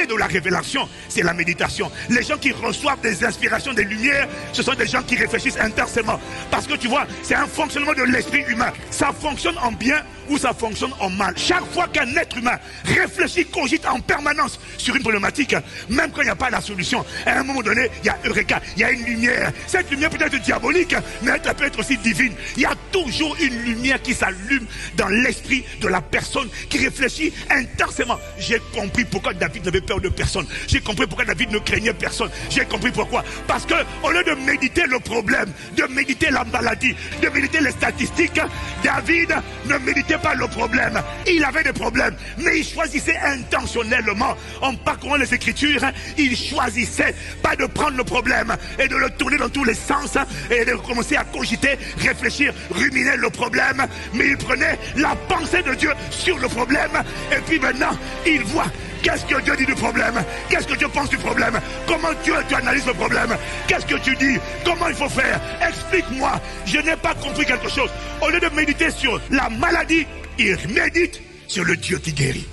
clé de la révélation, c'est la méditation. Les gens qui reçoivent des inspirations, des lumières, ce sont des gens qui réfléchissent intensément. Parce que tu vois, c'est un fonctionnement de l'esprit humain. Ça fonctionne en bien ou ça fonctionne en mal. Chaque fois qu'un être humain réfléchit, cogite en permanence sur une problématique, même quand il n'y a pas la solution, à un moment donné, il y a Eureka, il y a une lumière. Cette lumière peut être diabolique, mais elle peut être aussi divine. Il y a toujours une lumière qui s'allume dans l'esprit de la personne qui réfléchit intensément. J'ai compris pourquoi David n'avait peur de personne. J'ai compris pourquoi David ne craignait personne. J'ai compris pourquoi. Parce que au lieu de méditer le problème, de méditer la maladie, de méditer les statistiques, David ne méditait pas le problème. Il avait des problèmes, mais il choisissait intentionnellement, en parcourant les Écritures, il choisissait pas de prendre le problème et de le tourner dans tous les sens et de commencer à cogiter, réfléchir, ruminer le problème, mais il prenait la pensée de Dieu sur le problème et puis maintenant il voit qu'est-ce que Dieu dit du problème, qu'est-ce que Dieu pense du problème, comment tu analyses le problème, qu'est-ce que tu dis, comment il faut faire, explique-moi, je n'ai pas compris quelque chose. Au lieu de méditer sur la maladie, il médite sur le Dieu qui guérit.